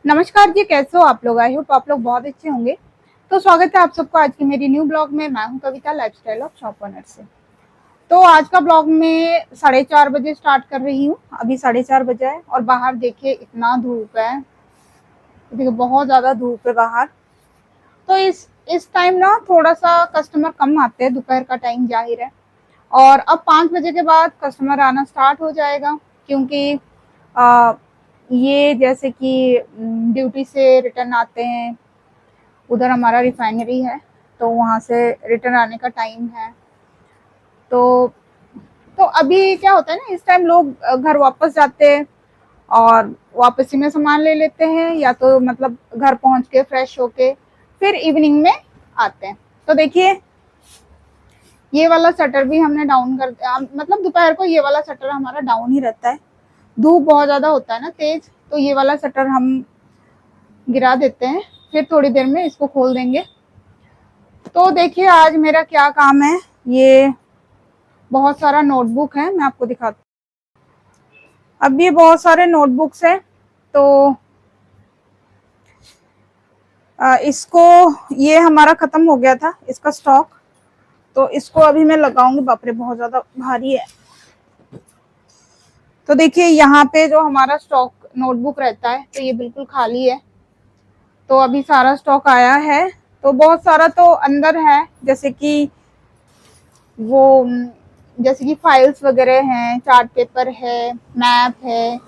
नमस्कार जी, कैसे हो आप लोग। आई होप आप लोग बहुत अच्छे होंगे। तो स्वागत है आप सबको आज की मेरी न्यू ब्लॉग में। मैं हूं कविता, लाइफस्टाइल ऑफ शॉप ओनर से। तो आज का ब्लॉग में 4:30 बजे स्टार्ट कर रही हूं। अभी 4:30 बजे है और बाहर देखिए इतना धूप है, देखिए बहुत ज्यादा धूप है बाहर। तो इस टाइम ना थोड़ा सा कस्टमर कम आते हैं, दोपहर का टाइम जाहिर है। और अब 5 बजे के बाद कस्टमर आना स्टार्ट हो जाएगा, क्योंकि ये जैसे कि ड्यूटी से रिटर्न आते हैं। उधर हमारा रिफाइनरी है, तो वहाँ से रिटर्न आने का टाइम है। तो अभी क्या होता है ना, इस टाइम लोग घर वापस जाते हैं और वापसी में सामान ले लेते हैं, या तो मतलब घर पहुंच के फ्रेश होके फिर इवनिंग में आते हैं। तो देखिए ये वाला शटर भी हमने डाउन कर दिया, मतलब दोपहर को ये वाला शटर हमारा डाउन ही रहता है। धूप बहुत ज्यादा होता है ना तेज, तो ये वाला शटर हम गिरा देते हैं, फिर थोड़ी देर में इसको खोल देंगे। तो देखिए आज मेरा क्या काम है। ये बहुत सारा नोटबुक है, मैं आपको दिखाती हूँ। अब ये बहुत सारे नोटबुक्स हैं, तो इसको, ये हमारा खत्म हो गया था इसका स्टॉक, तो इसको अभी मैं लगाऊंगी। बाप रे बहुत ज्यादा भारी है। तो देखिए यहाँ पे जो हमारा स्टॉक नोटबुक रहता है, तो ये बिल्कुल खाली है। तो अभी सारा स्टॉक आया है, तो बहुत सारा तो अंदर है, जैसे कि वो जैसे कि फाइल्स वगैरह हैं, चार्ट पेपर है, मैप है,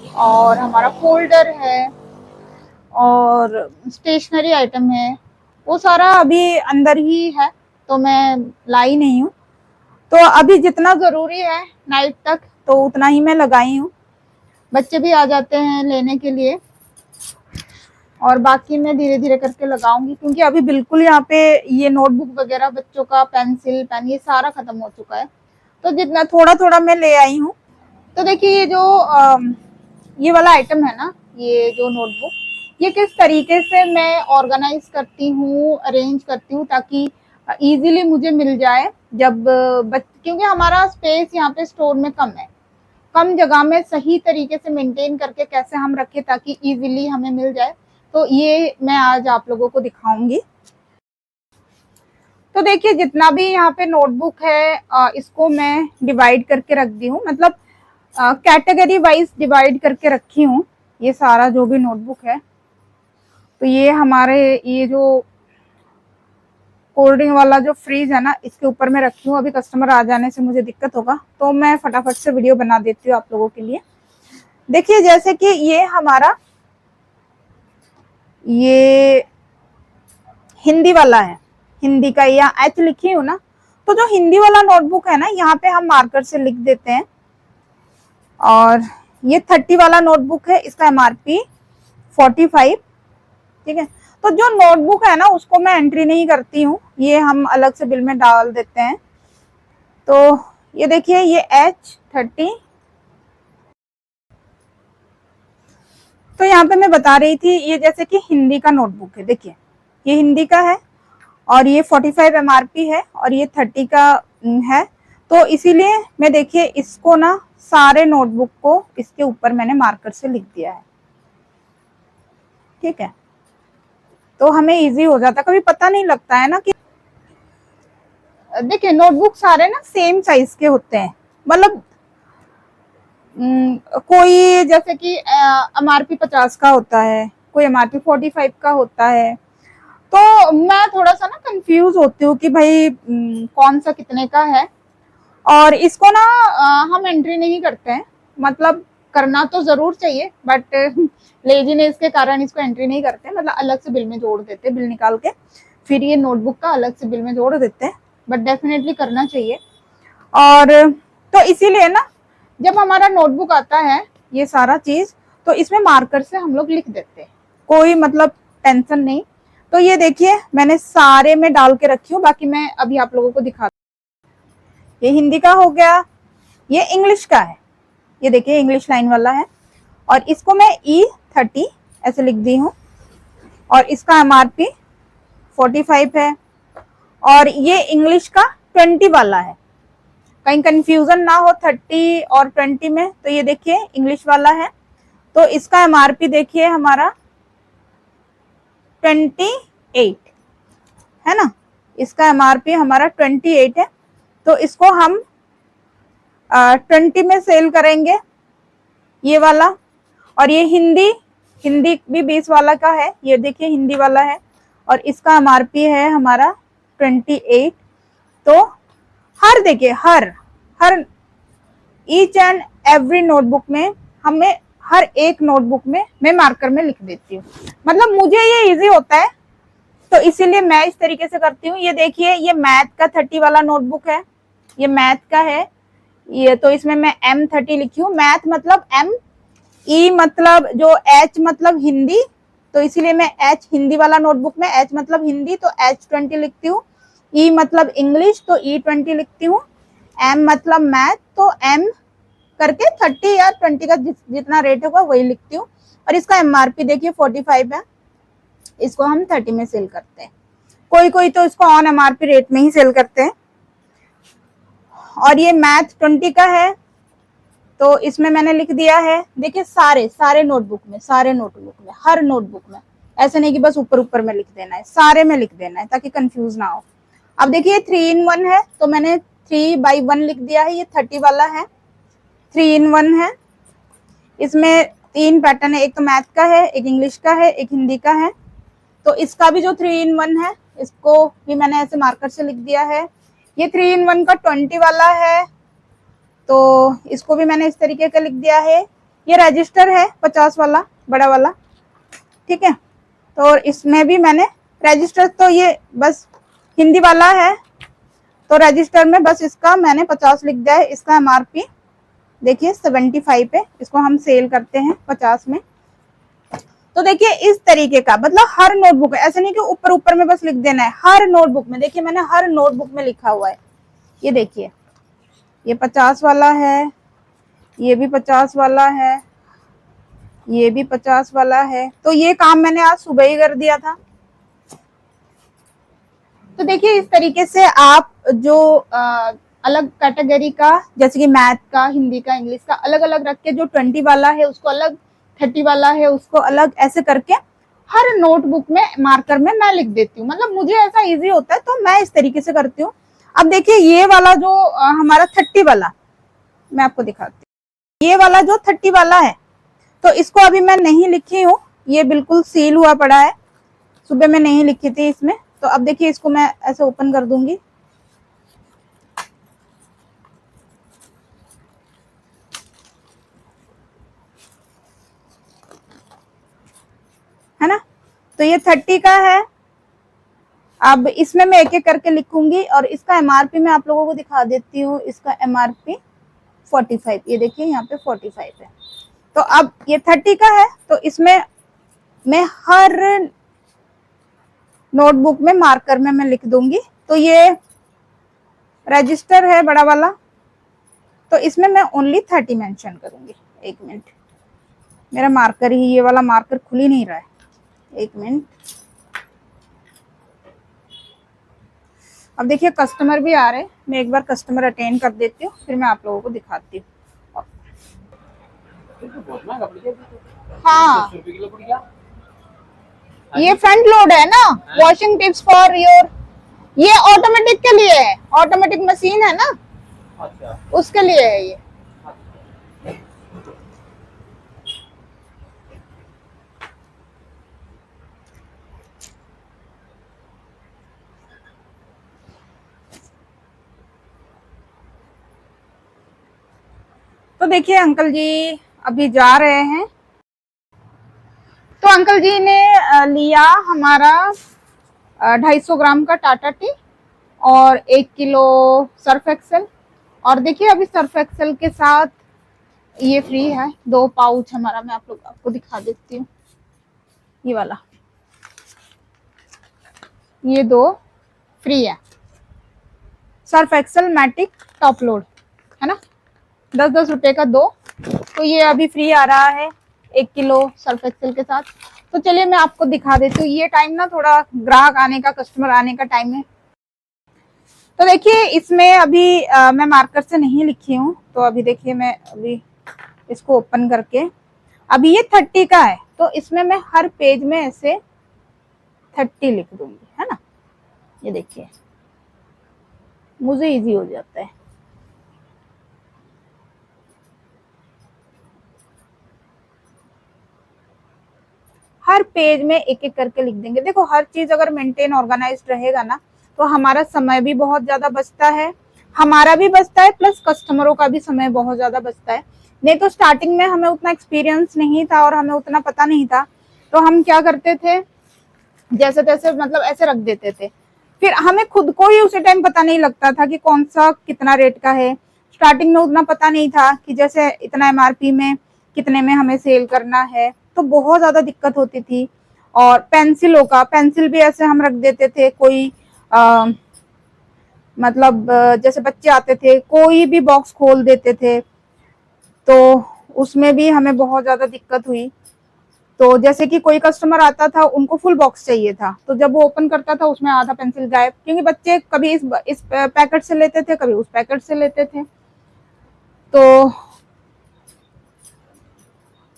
और हमारा फोल्डर है, और स्टेशनरी आइटम है। वो सारा अभी अंदर ही है, तो मैं लाई नहीं हूँ। तो अभी जितना ज़रूरी है नाइट तक, तो उतना ही मैं लगाई हूँ। बच्चे भी आ जाते हैं लेने के लिए, और बाकी मैं धीरे धीरे करके लगाऊंगी, क्योंकि अभी बिल्कुल यहाँ पे ये नोटबुक वगैरह बच्चों का, पेंसिल पेन, ये सारा खत्म हो चुका है। तो जितना थोड़ा थोड़ा मैं ले आई हूँ। तो देखिए ये जो ये वाला आइटम है ना, ये जो नोटबुक, ये किस तरीके से मैं ऑर्गेनाइज करती हूँ, अरेंज करती हूँ, ताकि इजीली मुझे मिल जाए जब क्योंकि हमारा स्पेस यहाँ पे स्टोर में कम है। कम जगह में सही तरीके से मेंटेन करके कैसे हम रखें ताकि इजीली हमें मिल जाए, तो ये मैं आज आप लोगों को दिखाऊंगी। तो देखिए जितना भी यहाँ पे नोटबुक है, इसको मैं डिवाइड करके रख दी हूँ, मतलब कैटेगरी वाइज डिवाइड करके रखी हूँ। ये सारा जो भी नोटबुक है, तो ये हमारे ये जो कोल्ड ड्रिंक वाला जो फ्रीज है ना, इसके ऊपर मैं रखी हूँ। अभी कस्टमर आ जाने से मुझे दिक्कत होगा, तो मैं फटाफट से वीडियो बना देती हूँ आप लोगों के लिए। देखिए जैसे कि ये हमारा ये हिंदी वाला है, हिंदी का या एच लिखी हूँ ना, तो जो हिंदी वाला नोटबुक है ना, यहाँ पे हम मार्कर से लिख देते हैं। और ये 30 वाला नोटबुक है, इसका एमआरपी 45, ठीक है। तो जो नोटबुक है ना, उसको मैं एंट्री नहीं करती हूँ, ये हम अलग से बिल में डाल देते हैं। तो ये देखिए ये H30। तो यहाँ पे मैं बता रही थी, ये जैसे कि हिंदी का नोटबुक है, देखिए ये हिंदी का है, और ये 45 एमआरपी है, और ये 30 का है। तो इसीलिए मैं देखिए इसको ना सारे नोटबुक को इसके ऊपर मैंने मार्कर से लिख दिया है, ठीक है। तो हमें इजी हो जाता है, कभी पता नहीं लगता है ना कि देखिए नोटबुक सारे ना सेम साइज के होते हैं, मतलब कोई जैसे कि एमआरपी 50 का होता है, कोई एमआरपी 45 का होता है। तो मैं थोड़ा सा ना कंफ्यूज होती हूँ कि भाई कौन सा कितने का है। और इसको ना हम एंट्री नहीं करते हैं, मतलब करना तो जरूर चाहिए, बट लेजीनेस के कारण इसको एंट्री नहीं करते, मतलब अलग से बिल में जोड़ देते, बिल निकाल के फिर ये नोटबुक का अलग से बिल में जोड़ देते हैं, बट डेफिनेटली करना चाहिए। और तो इसीलिए ना जब हमारा नोटबुक आता है ये सारा चीज, तो इसमें मार्कर से हम लोग लिख देते हैं, कोई मतलब टेंशन नहीं। तो ये देखिए मैंने सारे में डाल के रखी हूँ, बाकी मैं अभी आप लोगों को दिखाती हूँ। ये हिंदी का हो गया, ये इंग्लिश का है, ये देखिए इंग्लिश लाइन वाला है, और इसको मैं E30 ऐसे लिख दी हूँ, और इसका एमआरपी 45 है। और ये इंग्लिश का 20 वाला है, कहीं कंफ्यूजन ना हो 30 और 20 में। तो ये देखिए इंग्लिश वाला है, तो इसका एमआरपी देखिए हमारा 28 है ना, इसका MRP हमारा 28 है। तो इसको हम 20 में सेल करेंगे, ये वाला। और ये हिंदी भी 20 वाला का है, ये देखिए हिंदी वाला है, और इसका MRP है हमारा 28। तो हर देखिए हर ईच एंड एवरी नोटबुक में हमें हर एक नोटबुक में मैं मार्कर में लिख देती हूँ, मतलब मुझे ये इजी होता है, तो इसीलिए मैं इस तरीके से करती हूँ। ये देखिए ये मैथ का 30 वाला नोटबुक है, ये मैथ का है ये, तो इसमें मैं M30 लिखी हूँ। मैथ मतलब M, E मतलब जो H मतलब हिंदी, तो इसीलिए मैं H हिंदी वाला नोटबुक में H मतलब हिंदी, तो H20 लिखती हूँ। E मतलब इंग्लिश, तो E20 लिखती हूँ। M मतलब मैथ, तो M करके 30 या 20 का जितना रेट होगा वही लिखती हूँ। और इसका MRP देखिए 45 है, इसको हम 30 में सेल करते हैं। कोई तो इसको ऑन MRP रेट में ही सेल करते हैं। और ये मैथ 20 का है, तो इसमें मैंने लिख दिया है, देखिए सारे नोटबुक में हर नोटबुक में, ऐसे नहीं कि बस ऊपर में लिख देना है, सारे में लिख देना है ताकि कंफ्यूज ना हो। अब देखिए 3 in 1 है, तो मैंने 3/1 लिख दिया है, ये 30 वाला है, 3 in 1 है। इसमें 3 पैटर्न है, एक तो मैथ का है, एक इंग्लिश का है, एक हिंदी का है। तो इसका भी जो 3 in 1 है, इसको भी मैंने ऐसे मार्कर से लिख दिया है। ये 3 in 1 का 20 वाला है, तो इसको भी मैंने इस तरीके का लिख दिया है। ये रजिस्टर है 50 वाला, बड़ा वाला, ठीक है। तो इसमें भी मैंने रजिस्टर, तो ये बस हिंदी वाला है, तो रजिस्टर में बस इसका मैंने 50 लिख दिया है। इसका MRP देखिए 75 है, इसको हम सेल करते हैं 50 में। तो देखिए इस तरीके का, मतलब हर नोटबुक है, ऐसे नहीं कि ऊपर में बस लिख देना है, हर नोटबुक में देखिए मैंने हर नोटबुक में लिखा हुआ है। ये देखिए ये 50 वाला है, ये भी 50 वाला है, ये भी 50 वाला है। तो ये काम मैंने आज सुबह ही कर दिया था। तो देखिए इस तरीके से आप जो अलग कैटेगरी का, जैसे कि मैथ का, हिंदी का, इंग्लिश का अलग अलग रख के, जो 20 वाला है उसको अलग, 30 वाला है उसको अलग, ऐसे करके हर नोटबुक में मार्कर में मैं लिख देती हूँ। मतलब मुझे ऐसा इजी होता है, तो मैं इस तरीके से करती हूँ। अब देखिए ये वाला जो हमारा 30 वाला, मैं आपको दिखाती हूँ। ये वाला जो 30 वाला है, तो इसको अभी मैं नहीं लिखी हूँ, ये बिल्कुल सील हुआ पड़ा है, सुबह में नहीं लिखी थी इसमें। तो अब देखिए इसको मैं ऐसे ओपन कर दूंगी, है ना। तो ये 30 का है। अब इसमें मैं एक एक करके लिखूंगी, और इसका MRP मैं आप लोगों को दिखा देती हूँ। इसका MRP 45, ये देखिए यहाँ पे 45 है। तो अब ये 30 का है, तो इसमें मैं हर नोटबुक में मार्कर में मैं लिख दूंगी। तो ये रजिस्टर है बड़ा वाला, तो इसमें मैं ओनली 30 मेंशन करूंगी। एक मिनट, मेरा मार्कर ही, ये वाला मार्कर खुल ही नहीं रहा है, एक मिनट। अब देखिए कस्टमर भी आ रहे हैं, मैं एक बार कस्टमर अटेंड कर देती हूँ, फिर मैं आप लोगों को दिखाती हूँ। हाँ ये फ्रंट लोड है ना, वॉशिंग टिप्स फॉर योर, ये ऑटोमेटिक के लिए है, ऑटोमेटिक मशीन है ना, अच्छा उसके लिए है ये। तो देखिए अंकल जी अभी जा रहे हैं। तो अंकल जी ने लिया हमारा 250 ग्राम का टाटा टी और 1 किलो सर्फ एक्सेल। और देखिए अभी सर्फ एक्सेल के साथ ये फ्री है, 2 पाउच हमारा, मैं आपको दिखा देती हूँ। ये वाला, ये 2 फ्री है, Surf Excel matic top load है ना, 10-10 रुपए का 2। तो ये अभी फ्री आ रहा है 1 किलो सर्फ एक्सेल के साथ। तो चलिए मैं आपको दिखा देती हूँ। ये टाइम ना थोड़ा ग्राहक आने का, कस्टमर आने का टाइम है। तो देखिए इसमें अभी मैं मार्कर से नहीं लिखी हूँ, तो अभी देखिए मैं अभी इसको ओपन करके, अभी ये 30 का है, तो इसमें मैं हर पेज में ऐसे 30 लिख दूंगी, है ना। ये देखिए मुझे इजी हो जाता है। हर पेज में एक एक करके लिख देंगे। देखो हर चीज अगर मेंटेन ऑर्गेनाइज्ड रहेगा ना तो हमारा समय भी बहुत ज्यादा बचता है, हमारा भी बचता है, प्लस कस्टमरों का भी समय बहुत ज्यादा बचता है। नहीं तो स्टार्टिंग में हमें उतना एक्सपीरियंस नहीं था और हमें उतना पता नहीं था, तो हम क्या करते थे, जैसे तैसे मतलब ऐसे रख देते थे। फिर हमें खुद को ही उसी टाइम पता नहीं लगता था कि कौन सा कितना रेट का है। स्टार्टिंग में उतना पता नहीं था कि जैसे इतना एमआरपी में कितने में हमें सेल करना है, तो बहुत ज्यादा दिक्कत होती थी। और पेंसिल भी ऐसे हम रख देते थे, कोई मतलब जैसे बच्चे आते थे कोई भी बॉक्स खोल देते थे, तो उसमें भी हमें बहुत ज्यादा दिक्कत हुई। तो जैसे कि कोई कस्टमर आता था, उनको फुल बॉक्स चाहिए था, तो जब वो ओपन करता था उसमें आधा पेंसिल गायब, क्योंकि बच्चे कभी इस पैकेट से लेते थे, कभी उस पैकेट से लेते थे।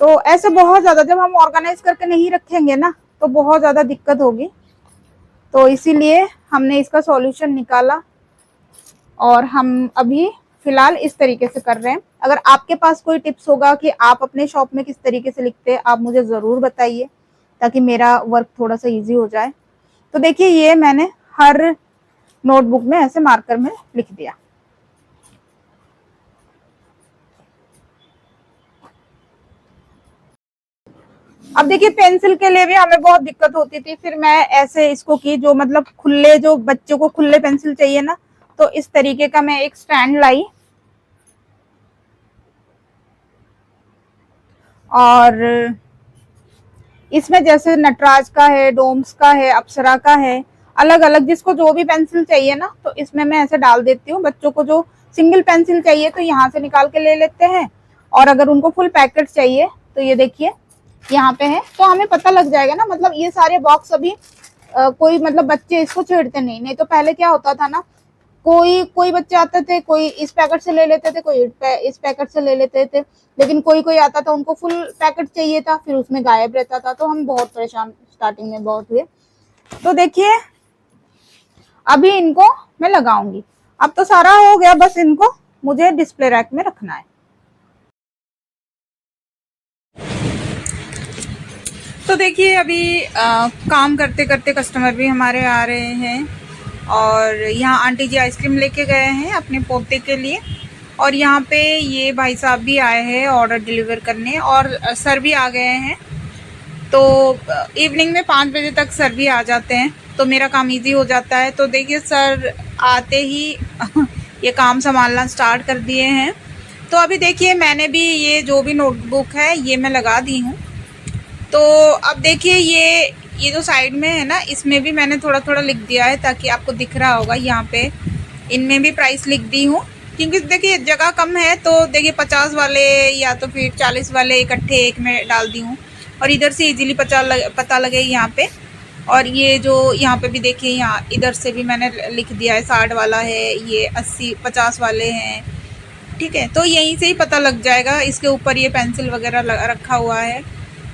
तो ऐसे बहुत ज्यादा जब हम ऑर्गेनाइज करके नहीं रखेंगे ना तो बहुत ज्यादा दिक्कत होगी। तो इसीलिए हमने इसका सॉल्यूशन निकाला और हम अभी फिलहाल इस तरीके से कर रहे हैं। अगर आपके पास कोई टिप्स होगा कि आप अपने शॉप में किस तरीके से लिखते हैं, आप मुझे जरूर बताइए ताकि मेरा वर्क थोड़ा सा इजी हो जाए। तो देखिए ये मैंने हर नोटबुक में ऐसे मार्कर में लिख दिया। अब देखिए पेंसिल के लिए भी हमें बहुत दिक्कत होती थी, फिर मैं ऐसे इसको की, जो मतलब खुले, जो बच्चों को खुले पेंसिल चाहिए ना, तो इस तरीके का मैं एक स्टैंड लाई और इसमें जैसे नटराज का है, डोम्स का है, अप्सरा का है, अलग अलग जिसको जो भी पेंसिल चाहिए ना, तो इसमें मैं ऐसे डाल देती हूँ। बच्चों को जो सिंगल पेंसिल चाहिए तो यहाँ से निकाल के ले लेते हैं, और अगर उनको फुल पैकेट चाहिए तो ये देखिए यहाँ पे है, तो हमें पता लग जाएगा ना। मतलब ये सारे बॉक्स अभी कोई मतलब बच्चे इसको छेड़ते नहीं तो पहले क्या होता था ना, कोई कोई बच्चे आते थे, कोई इस पैकेट से ले लेते थे, कोई इस पैकेट से ले लेते थे, लेकिन कोई कोई आता था उनको फुल पैकेट चाहिए था, फिर उसमें गायब रहता था, तो हम बहुत परेशान स्टार्टिंग में बहुत हुए। तो देखिए अभी इनको मैं लगाऊंगी। अब तो सारा हो गया, बस इनको मुझे डिस्प्ले रैक में रखना है। तो देखिए अभी काम करते करते कस्टमर भी हमारे आ रहे हैं, और यहाँ आंटी जी आइसक्रीम लेके गए हैं अपने पोते के लिए, और यहाँ पे ये भाई साहब भी आए हैं ऑर्डर डिलीवर करने, और सर भी आ गए हैं। तो इवनिंग में 5 बजे तक सर भी आ जाते हैं, तो मेरा काम इजी हो जाता है। तो देखिए सर आते ही ये काम संभालना स्टार्ट कर दिए हैं। तो अभी देखिए मैंने भी ये जो भी नोटबुक है ये मैं लगा दी हूँ। तो अब देखिए ये जो साइड में है ना, इसमें भी मैंने थोड़ा थोड़ा लिख दिया है ताकि आपको दिख रहा होगा। यहाँ पे इनमें भी प्राइस लिख दी हूँ, क्योंकि देखिए जगह कम है, तो देखिए 50 वाले या तो फिर 40 वाले इकट्ठे एक में डाल दी हूँ, और इधर से इजीली पता लगे यहाँ पे। और ये जो यहाँ पे भी देखिए, यहाँ इधर से भी मैंने लिख दिया है 60 वाला है, ये 80-50 वाले हैं, ठीक है। तो यहीं से ही पता लग जाएगा, इसके ऊपर ये पेंसिल वगैरह रखा हुआ है।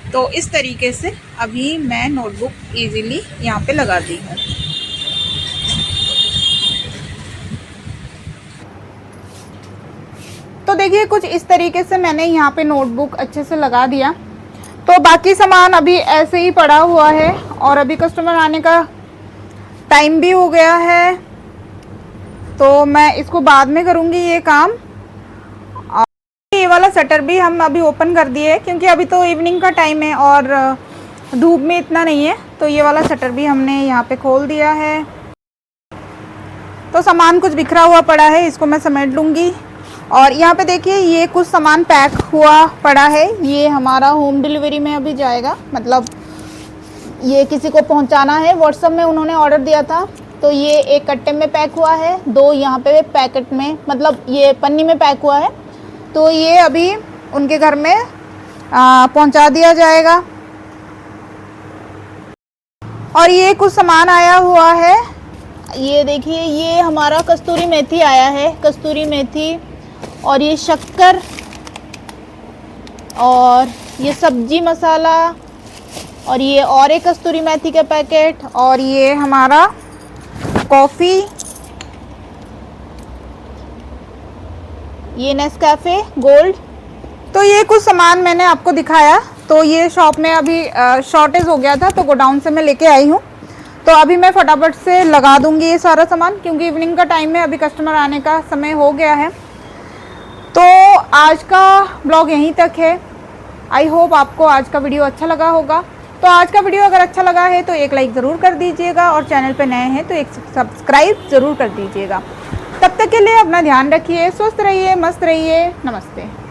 तो इस तरीके से अभी मैं नोटबुक इजीली यहाँ पे लगा दी हूँ। तो देखिए कुछ इस तरीके से मैंने यहाँ पे नोटबुक अच्छे से लगा दिया। तो बाकी सामान अभी ऐसे ही पड़ा हुआ है, और अभी कस्टमर आने का टाइम भी हो गया है, तो मैं इसको बाद में करूँगी ये काम। ये वाला शटर भी हम अभी ओपन कर दिए, क्योंकि अभी तो इवनिंग का टाइम है और धूप में इतना नहीं है, तो ये वाला शटर भी हमने यहाँ पे खोल दिया है। तो सामान कुछ बिखरा हुआ पड़ा है, इसको मैं समेट लूँगी। और यहाँ पे देखिए ये कुछ सामान पैक हुआ पड़ा है, ये हमारा होम डिलीवरी में अभी जाएगा, मतलब ये किसी को पहुँचाना है। व्हाट्सएप में उन्होंने ऑर्डर दिया था, तो ये एक कट्टे में पैक हुआ है, 2 यहाँ पे पैकेट में, मतलब ये पन्नी में पैक हुआ है। तो ये अभी उनके घर में पहुंचा दिया जाएगा। और ये कुछ सामान आया हुआ है, ये देखिए ये हमारा कस्तूरी मेथी आया है, कस्तूरी मेथी, और ये शक्कर, और ये सब्जी मसाला, और ये और एक कस्तूरी मेथी के पैकेट, और ये हमारा कॉफ़ी, ये नेस्कैफे गोल्ड। तो ये कुछ सामान मैंने आपको दिखाया। तो ये शॉप में अभी शॉर्टेज हो गया था तो गोडाउन से मैं लेके आई हूँ। तो अभी मैं फटाफट से लगा दूंगी ये सारा सामान, क्योंकि इवनिंग का टाइम है, अभी कस्टमर आने का समय हो गया है। तो आज का ब्लॉग यहीं तक है। आई होप आपको आज का वीडियो अच्छा लगा होगा। तो आज का वीडियो अगर अच्छा लगा है तो एक लाइक ज़रूर कर दीजिएगा, और चैनल पे नए हैं तो एक सब्सक्राइब ज़रूर कर दीजिएगा। तब तक के लिए अपना ध्यान रखिए, स्वस्थ रहिए, मस्त रहिए। नमस्ते।